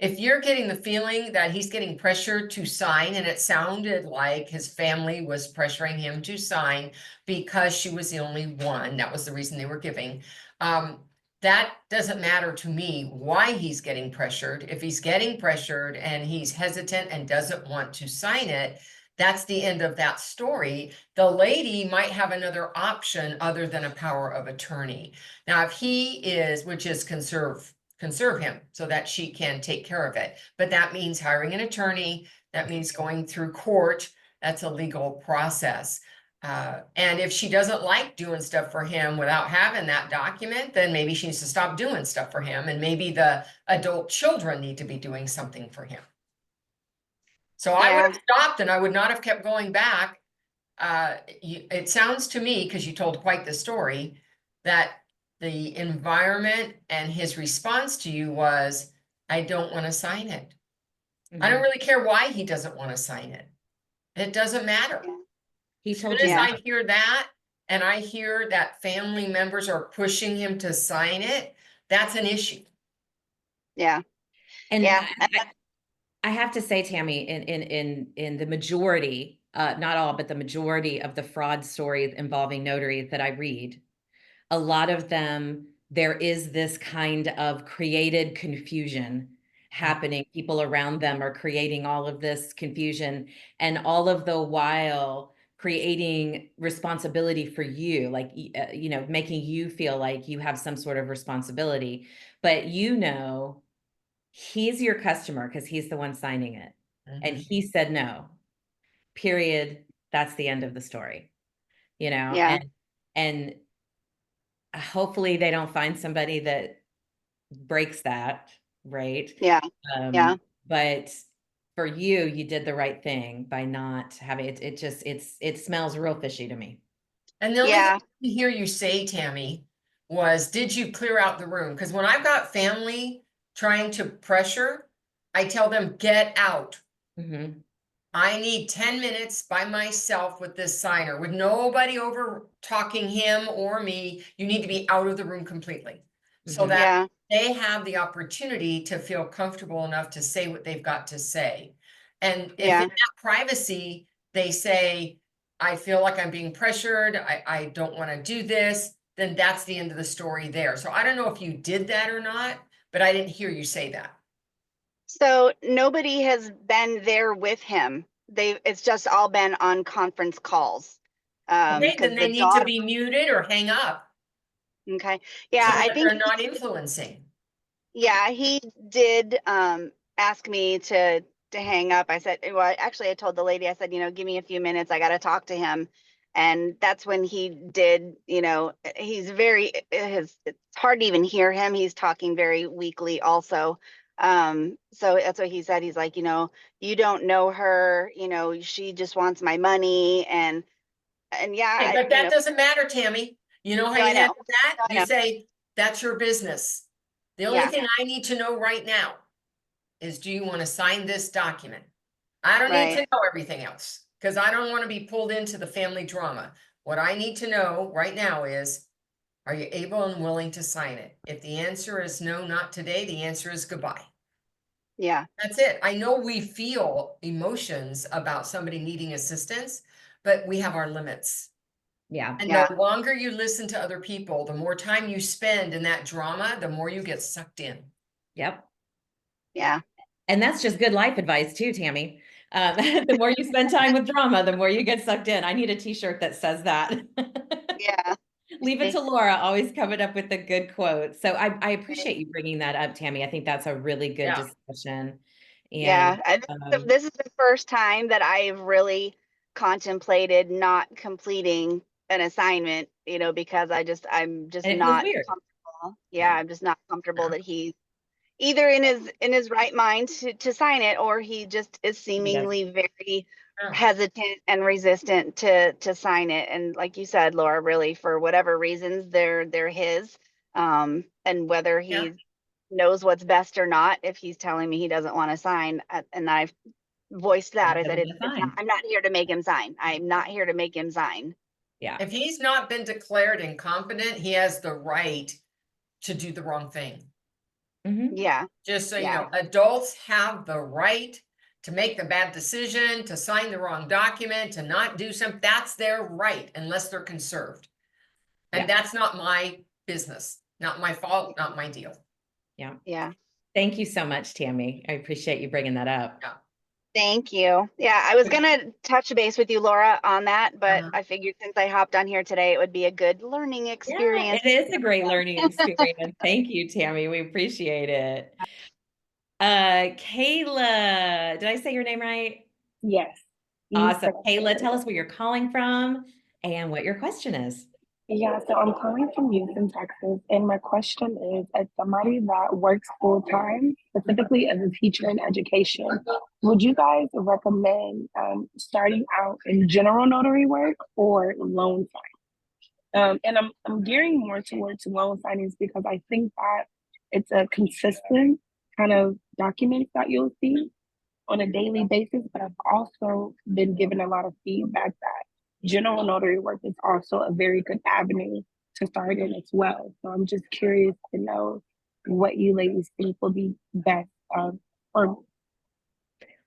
if you're getting the feeling that he's getting pressured to sign, and it sounded like his family was pressuring him to sign because she was the only one, that was the reason they were giving. That doesn't matter to me why he's getting pressured. If he's getting pressured and he's hesitant and doesn't want to sign it, that's the end of that story. The lady might have another option other than a power of attorney. Now, if he is, which is conserve him so that she can take care of it. But that means hiring an attorney. That means going through court. That's a legal process. And if she doesn't like doing stuff for him without having that document, then maybe she needs to stop doing stuff for him. And maybe the adult children need to be doing something for him. So I would have stopped and I would not have kept going back. It sounds to me, because you told quite the story, that the environment and his response to you was, I don't want to sign it. I don't really care why he doesn't want to sign it. It doesn't matter. He As soon told as you. I hear that, and I hear that family members are pushing him to sign it, that's an issue. Yeah. And Yeah. I have to say, Tammy, in the majority, not all, but the majority of the fraud stories involving notaries that I read, a lot of them, there is this kind of created confusion happening. People around them are creating all of this confusion, and all of the while creating responsibility for you, like, making you feel like you have some sort of responsibility. But he's your customer because he's the one signing it. And he said no, period. That's the end of the story, Yeah. and hopefully they don't find somebody that breaks that, right? Yeah. Yeah. But for you, you did the right thing by not having it. It smells real fishy to me. And the only thing Yeah. to hear you say, Tammy, was, did you clear out the room? Because when I've got family trying to pressure, I tell them, get out. Mm-hmm. I need 10 minutes by myself with this signer, with nobody over talking him or me. You need to be out of the room completely, so Mhm. that Yeah. they have the opportunity to feel comfortable enough to say what they've got to say. And if Yeah. in that privacy, they say, I feel like I'm being pressured, I don't want to do this, then that's the end of the story there. So I don't know if you did that or not, but I didn't hear you say that. So nobody has been there with him. It's just all been on conference calls. Okay, Because then the they need to daughter, be muted or hang up, okay. so Yeah, I that think, they're not influencing. yeah, he did ask me to hang up. I said, well, actually I told the lady, I said, give me a few minutes, I gotta talk to him. And that's when he did, he's very, it's hard to even hear him. He's talking very weakly also. So that's what he said. He's like, you don't know her, she just wants my money. And yeah, Okay, but that doesn't matter, Tammy. You know how no, you I know. handle that? No, I You know. say, that's your business. The only Yeah, thing I need to know right now is, do you want to sign this document? I don't need right. to know everything else, because I don't want to be pulled into the family drama. What I need to know right now is, are you able and willing to sign it? If the answer is no, not today, the answer is goodbye. Yeah, That's it. I know we feel emotions about somebody needing assistance, but we have our limits. Yeah. And yeah, the longer you listen to other people, the more time you spend in that drama, the more you get sucked in. Yep. yeah, And that's just good life advice too, Tammy. The more you spend time with drama, the more you get sucked in. I need a t-shirt that says that. yeah. Leave it to Laura, always coming up with a good quote. So I appreciate you bringing that up, Tammy. I think that's a really good Yeah. discussion. Yeah, And this is the first time that I've really contemplated not completing an assignment, because I'm just it feels not weird. comfortable. Yeah, Yeah. I'm just not comfortable that he's either in his right mind to sign it, or he just is He does. seemingly very Yeah. hesitant and resistant to sign it. And like you said, Laura, really for whatever reasons, they're his. And whether Yeah. he knows what's best or not, if he's telling me he doesn't want to sign, and I've voiced that, I said, Doesn't it's not, define. I'm not here to make him sign. I'm not here to make him sign. Yeah. If he's not been declared incompetent, he has the right to do the wrong thing. Mhm. Yeah, Just so you Yeah. know, adults have the right to make the bad decision, to sign the wrong document, to not do something. That's their right, unless they're conserved. And Yeah. that's not my business, not my fault, not my deal. Yeah. yeah. Thank you so much, Tammy. I appreciate you bringing that up. Yeah. Thank you. Yeah, I was gonna touch base with you, Laura, on that, but Uh-huh. I figured since I hopped on here today, it would be a good learning Yeah, experience. it is a great learning experience. Thank you, Tammy. We appreciate it. Kayla, did I say your name right? Yes. you Awesome. correct Kayla, it. tell us where you're calling from and what your question is. Yeah, so I'm calling from Houston, Texas, and my question is, as somebody that works full time, specifically as a teacher in education, would you guys recommend starting out in general notary work or loan signing? And I'm gearing more towards loan signings because I think that it's a consistent kind of document that you'll see on a daily basis, but I've also been given a lot of feedback that general notary work is also a very good avenue to start in as well. So I'm just curious to know what you ladies think will be best for me.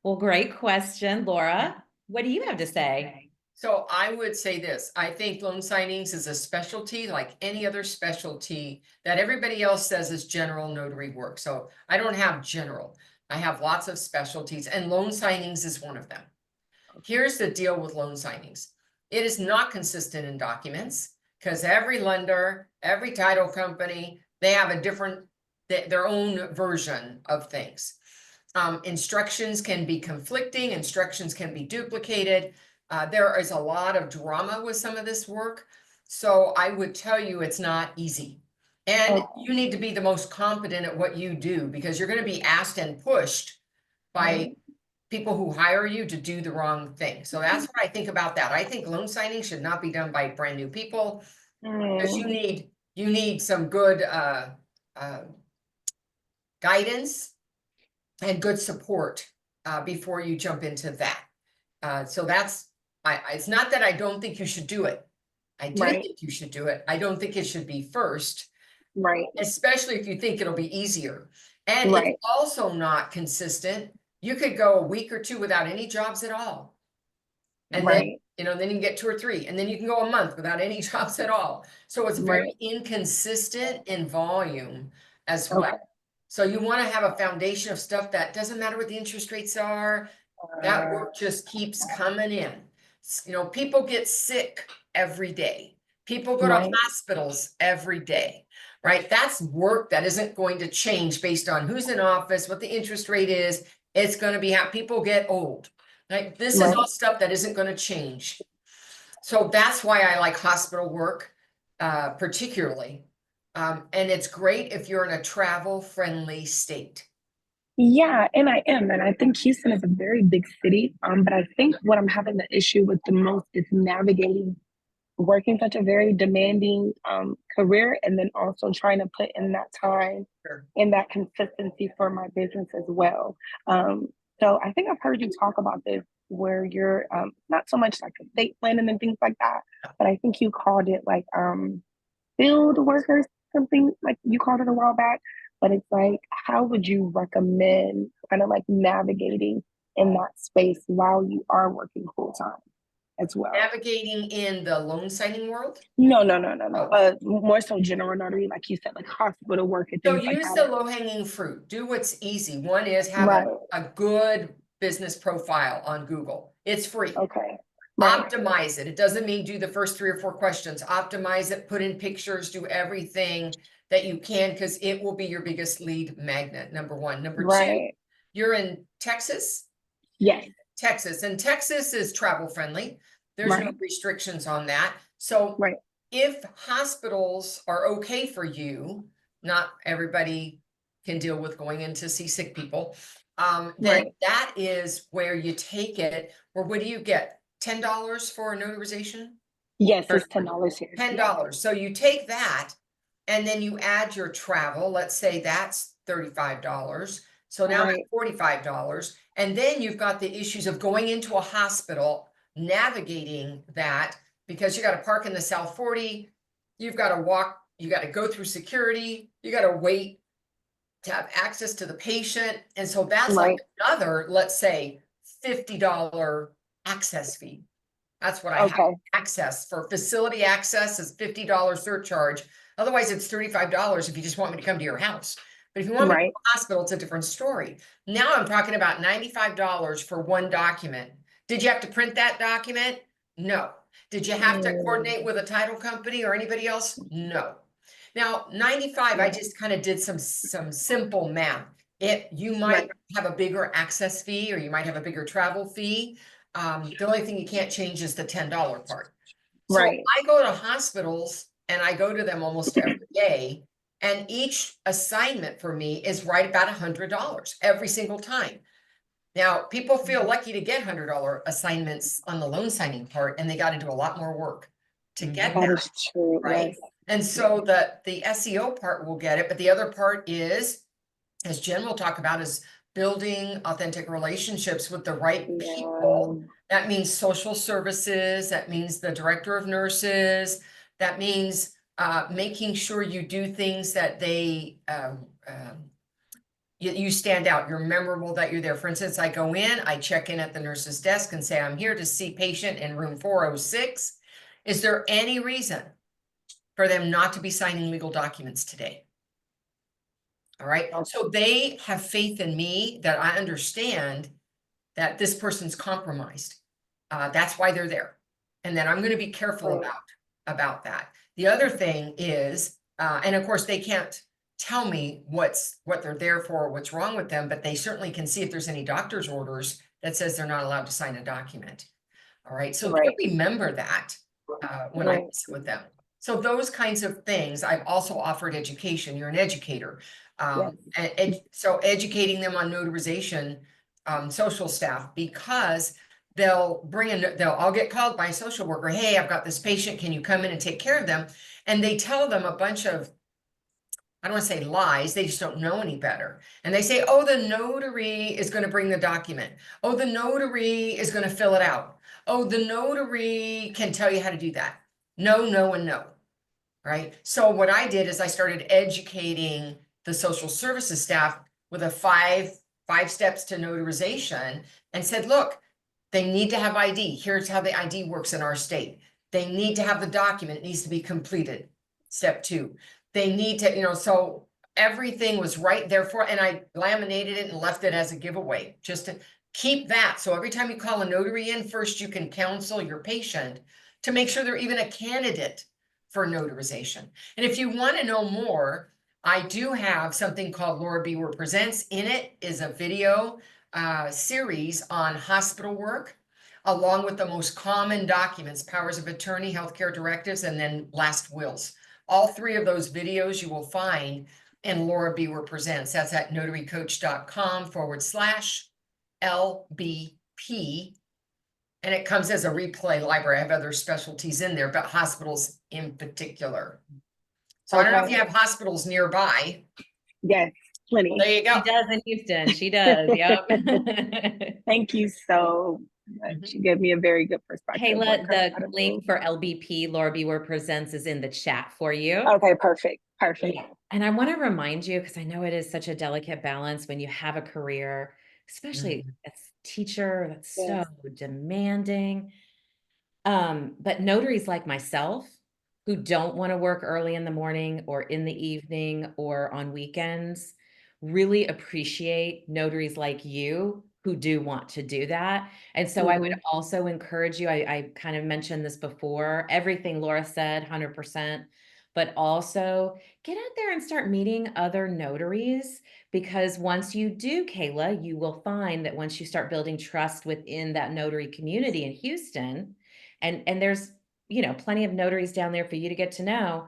Well, great question, Laura. What do you have to say? So I would say this, I think loan signings is a specialty like any other specialty that everybody else says is general notary work. So I don't have general, I have lots of specialties, and loan signings is one of them. Here's the deal with loan signings. It is not consistent in documents because every lender, every title company, they have a different, their own version of things. Instructions can be conflicting, instructions can be duplicated. There is a lot of drama with some of this work. So I would tell you it's not easy. And you need to be the most competent at what you do because you're going to be asked and pushed by people who hire you to do the wrong thing. So that's what I think about that. I think loan signing should not be done by brand new people because you need some good guidance and good support before you jump into that. So that's, it's not that I don't think you should do it. I do think you should do it. I don't think it should be first. Right. Especially if you think it'll be easier. And it's also not consistent. You could go a week or two without any jobs at all. And then, you know, then you can get 2 or 3, and then you can go a month without any jobs at all. So it's very inconsistent in volume as well. So you want to have a foundation of stuff that doesn't matter what the interest rates are. That work just keeps coming in. You know, people get sick every day. People go to hospitals every day, right? That's work that isn't going to change based on who's in office, what the interest rate is. It's going to be how people get old. Like this is all stuff that isn't going to change. So that's why I like hospital work, particularly. And it's great if you're in a travel-friendly state. Yeah, and I am. And I think Houston is a very big city. But I think what I'm having the issue with the most is navigating working such a very demanding career and then also trying to put in that time and that consistency for my business as well. So I think I've heard you talk about this where you're not so much like estate planning and things like that, but I think you called it like field workers, something like you called it a while back. But it's like, how would you recommend kind of like navigating in that space while you are working full time as well? Navigating in the loan signing world? No. More so general notary, like you said, like hospital work and So things like use that. the low-hanging fruit. Do what's easy. One is have a good business profile on Google. It's free. Optimize it. It doesn't mean do the first 3 or 4 questions. Optimize it, put in pictures, do everything that you can because it will be your biggest lead magnet, number 1. Number 2, you're in Texas? Yes. Texas. And Texas is travel friendly. There's no restrictions on that. So if hospitals are okay for you, not everybody can deal with going in to see sick people, then that is where you take it. Or what do you get? $10 for a notarization? Yes, it's $10 here. $10. So you take that and then you add your travel. Let's say that's $35. So now I'm at $45. And then you've got the issues of going into a hospital, navigating that because you got to park in the South 40. You've got to walk, you got to go through security. You got to wait to have access to the patient. And so that's like another, let's say, $50 access fee. That's what I have. Access for facility access is $50 surcharge. Otherwise, it's $35 if you just want me to come to your house. But if you want me to go to the hospital, it's a different story. Now I'm talking about $95 for one document. Did you have to print that document? No. Did you have to coordinate with a title company or anybody else? No. Now, 95, I just kind of did some simple math. You might have a bigger access fee or you might have a bigger travel fee. The only thing you can't change is the $10 part. So I go to hospitals and I go to them almost every day. And each assignment for me is right about $100 every single time. Now, people feel lucky to get $100 assignments on the loan signing part, and they got to do a lot more work to get there. That is true, right? And so the SEO part will get it, but the other part is, as Jen will talk about, is building authentic relationships with the right Yeah. people. That means social services, that means the director of nurses, that means making sure you do things that they you stand out, you're memorable, that you're there. For instance, I go in, I check in at the nurse's desk and say, I'm here to see patient in room 406. Is there any reason for them not to be signing legal documents today? All right, so they have faith in me that I understand that this person's compromised. That's why they're there. And then I'm going to be careful about that. The other thing is, and of course they can't tell me what they're there for, what's wrong with them, but they certainly can see if there's any doctor's orders that says they're not allowed to sign a document. All right, so they remember that when I visit with them. So those kinds of things. I've also offered education. You're an educator. So educating them on notarization, social staff, because I'll get called by a social worker. Hey, I've got this patient. Can you come in and take care of them? And they tell them a bunch of, I don't want to say lies, they just don't know any better. And they say, oh, the notary is going to bring the document. Oh, the notary is going to fill it out. Oh, the notary can tell you how to do that. No, no, and no. Right. So what I did is I started educating the social services staff with a five steps to notarization, and said, look, they need to have ID. Here's how the ID works in our state. They need to have the document. It needs to be completed. Step 2. They need to, so everything was right there for, and I laminated it and left it as a giveaway just to keep that. So every time you call a notary in, first you can counsel your patient to make sure they're even a candidate for notarization. And if you want to know more, I do have something called Laura Biewer Presents. In it is a video series on hospital work, along with the most common documents, powers of attorney, healthcare directives, and then last wills. All 3 of those videos you will find in Laura Biewer Presents. That's at notarycoach.com/LBP. And it comes as a replay library. I have other specialties in there, but hospitals in particular. So I don't know if you have hospitals nearby. Yes, plenty. There you go. She does in Houston. She does. Yep. Thank you so much. You gave me a very good perspective. Kayla, the link for LBP, Laura Biewer Presents, is in the chat for you. Okay, perfect. Perfect. Yeah. And I want to remind you, because I know it is such a delicate balance when you have a career, especially as a teacher, that's so demanding. But notaries like myself who don't want to work early in the morning or in the evening or on weekends really appreciate notaries like you who do want to do that. And so I would also encourage you, I kind of mentioned this before, everything Laura said, 100%, but also get out there and start meeting other notaries, because once you do, Kayla, you will find that once you start building trust within that notary community in Houston, and there's, plenty of notaries down there for you to get to know,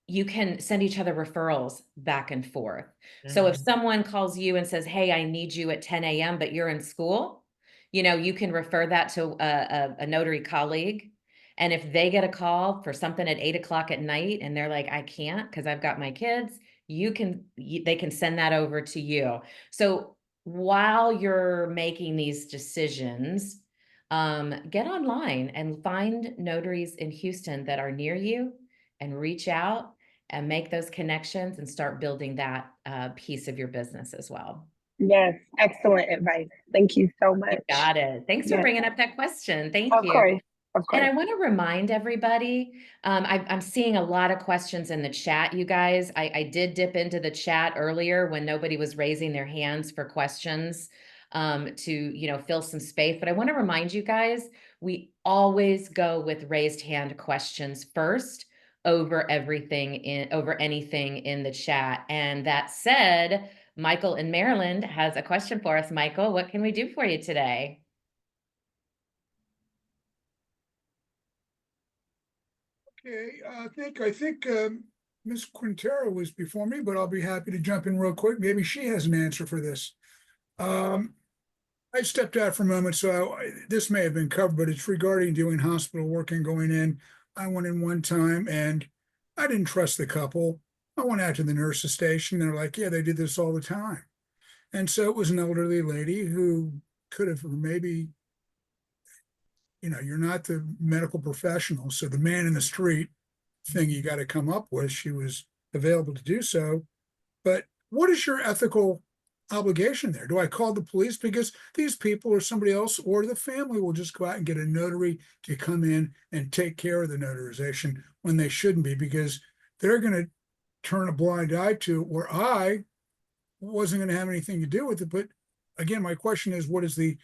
you can send each other referrals back and forth. So if someone calls you and says, hey, I need you at 10 a.m., but you're in school, you can refer that to a notary colleague. And if they get a call for something at 8 o'clock at night and they're like, I can't because I've got my kids, they can send that over to you. So while you're making these decisions, get online and find notaries in Houston that are near you and reach out and make those connections and start building that piece of your business as well. Yes, excellent advice. Thank you so much. You got it. Thanks for bringing up that question. Thank you. Of course. And I want to remind everybody, I'm seeing a lot of questions in the chat, you guys. I did dip into the chat earlier when nobody was raising their hands for questions to, fill some space. But I want to remind you guys, we always go with raised hand questions first over anything in the chat. And that said, Michael in Maryland has a question for us. Michael, what can we do for you today? Okay, I think Ms. Quintero was before me, but I'll be happy to jump in real quick. Maybe she has an answer for this. I stepped out for a moment, so this may have been covered, but it's regarding doing hospital work and going in. I went in one time and I didn't trust the couple. I went out to the nurse's station. They're like, yeah, they do this all the time. And so it was an elderly lady who could have maybe, you're not the medical professional, so the man in the street thing you got to come up with, she was available to do so. But what is your ethical obligation there? Do I call the police? Because these people or somebody else or the family will just go out and get a notary to come in and take care of the notarization when they shouldn't be, because they're going to turn a blind eye to it, where I wasn't going to have anything to do with it. But again, my question is, what is the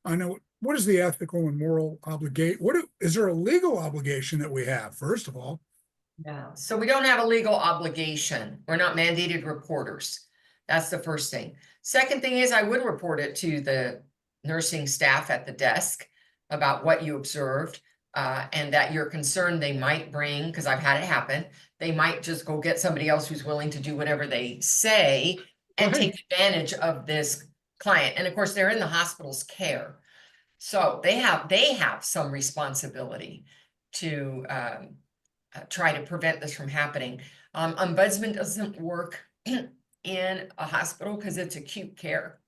ethical and moral obligation? Is there a legal obligation that we have, first of all? Yeah, so we don't have a legal obligation. We're not mandated reporters. That's the first thing. Second thing is, I would report it to the nursing staff at the desk about what you observed, and that you're concerned they might bring, because I've had it happen, they might just go get somebody else who's willing to do whatever they say and take advantage of this client. And of course, they're in the hospital's care. So they have some responsibility to try to prevent this from happening. Ombudsman doesn't work in a hospital because it's acute care.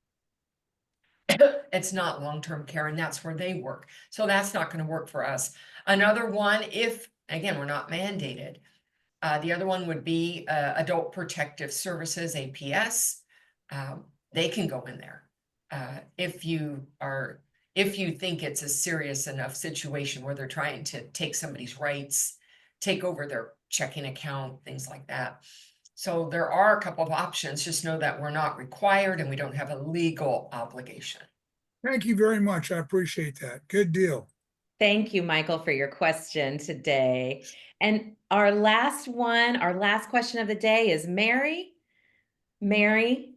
It's not long-term care, and that's where they work. So that's not going to work for us. Another one, if, again, we're not mandated, the other one would be Adult Protective Services, APS. They can go in there. If you think it's a serious enough situation where they're trying to take somebody's rights, take over their checking account, things like that. So there are a couple of options. Just know that we're not required and we don't have a legal obligation. Thank you very much. I appreciate that. Good deal. Thank you, Michael, for your question today. And our last question of the day is Mary. Mary,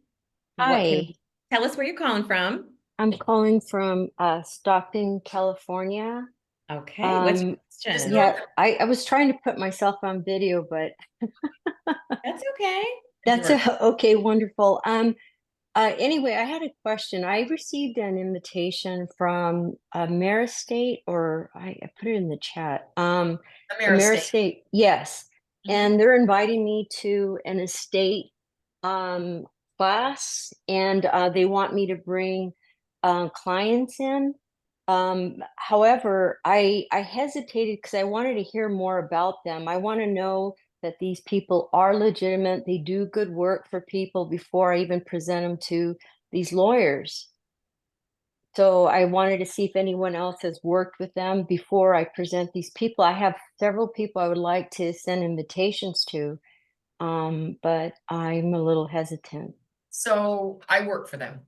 Hi, tell us where you're calling from? I'm calling from Stockton, California. Okay, what's your question? Yeah, I was trying to put myself on video, but That's okay. okay, wonderful. Anyway, I had a question. I received an invitation from State, or I put it in the chat. State, yes. And they're inviting me to an estate class, and they want me to bring clients in. However, I hesitated because I wanted to hear more about them. I want to know that these people are legitimate, they do good work for people before I even present them to these lawyers. So I wanted to see if anyone else has worked with them before I present these people. I have several people I would like to send invitations to, but I'm a little hesitant. So I work for them.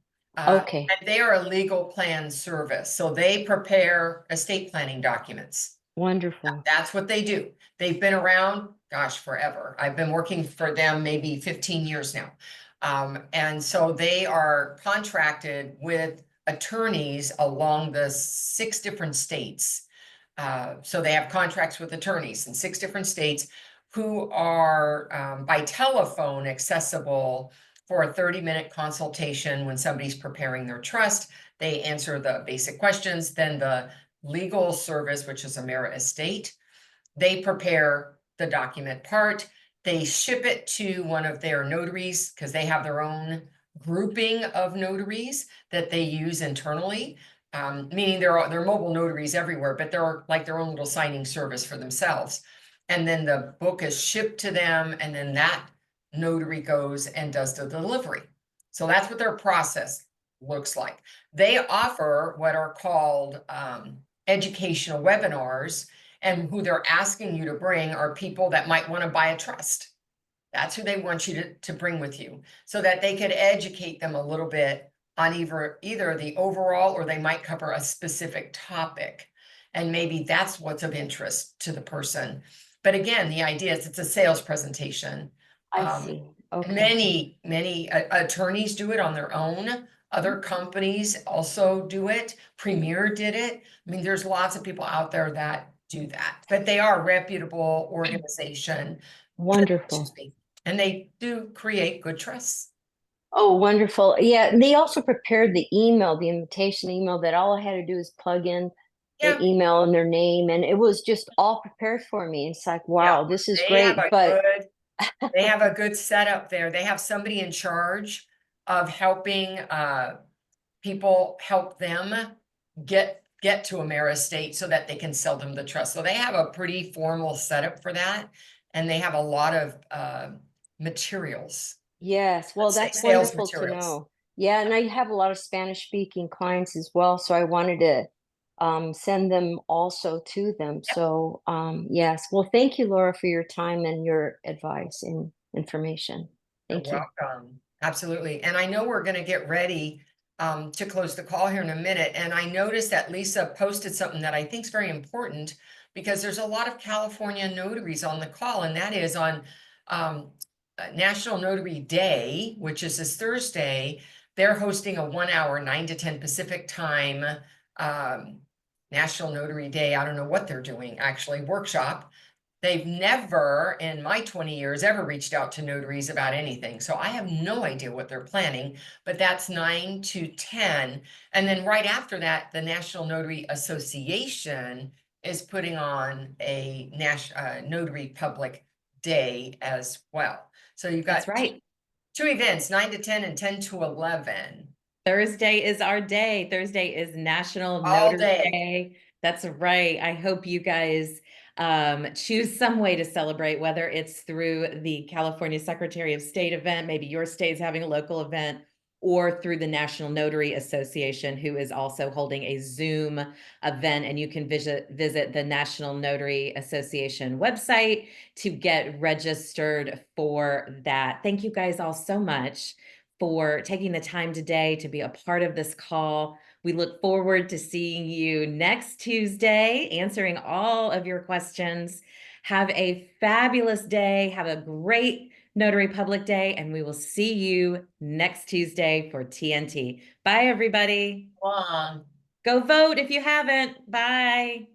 Okay. And they are a legal plan service. So they prepare estate planning documents. Wonderful. That's what they do. They've been around, gosh, forever. I've been working for them maybe 15 years now. And so they are contracted with attorneys along the 6 different states. So they have contracts with attorneys in 6 different states who are by telephone accessible for a 30-minute consultation when somebody's preparing their trust. They answer the basic questions. Then the legal service, which is Amera Estate, they prepare the document part. They ship it to one of their notaries because they have their own grouping of notaries that they use internally. Meaning they're mobile notaries everywhere, but they're like their own little signing service for themselves. And then the book is shipped to them, and then that notary goes and does the delivery. So that's what their process looks like. They offer what are called educational webinars, and who they're asking you to bring are people that might want to buy a trust. That's who they want you to bring with you, so that they could educate them a little bit on either the overall, or they might cover a specific topic. And maybe that's what's of interest to the person. But again, the idea is it's a sales presentation. I see. Okay. Many attorneys do it on their own. Other companies also do it. Premier did it. I mean, there's lots of people out there that do that, but they are a reputable organization. Wonderful. And they do create good trusts. Oh, wonderful. Yeah, and they also prepared the email, the invitation email, that all I had to do is plug in the email and their name, and it was just all prepared for me. It's like, wow, this is great. But they have a good setup there. They have somebody in charge of helping people help them get to AmeriState so that they can sell them the trust. So they have a pretty formal setup for that, and they have a lot of materials. Yes, well, Let's say that's sales wonderful to materials. know. Yeah, and I have a lot of Spanish speaking clients as well, so I wanted to send them also to them. Yep. So yes, well, thank you, Laura, for your time and your advice and information. Thank You're you. welcome. Absolutely. And I know we're going to get ready to close the call here in a minute. And I noticed that Lisa posted something that I think is very important, because there's a lot of California notaries on the call, and that is on National Notary Day, which is this Thursday. They're hosting a 1 hour, 9 to 10 Pacific time National Notary Day. I don't know what they're doing, actually, workshop. They've never, in my 20 years, ever reached out to notaries about anything. So I have no idea what they're planning, but that's 9 to 10. And then right after that, the National Notary Association is putting on a Notary Public Day as well. So you've got That's right. two events, 9 to 10 and 10 to 11. Thursday is our day. Thursday is National All Notary day. Day. That's right. I hope you guys choose some way to celebrate, whether it's through the California Secretary of State event, maybe your state is having a local event, or through the National Notary Association, who is also holding a Zoom event. And you can visit the National Notary Association website to get registered for that. Thank you guys all so much for taking the time today to be a part of this call. We look forward to seeing you next Tuesday, answering all of your questions. Have a fabulous day. Have a great Notary Public Day, and we will see you next Tuesday for TNT. Bye, everybody. Long. Go vote if you haven't. Bye.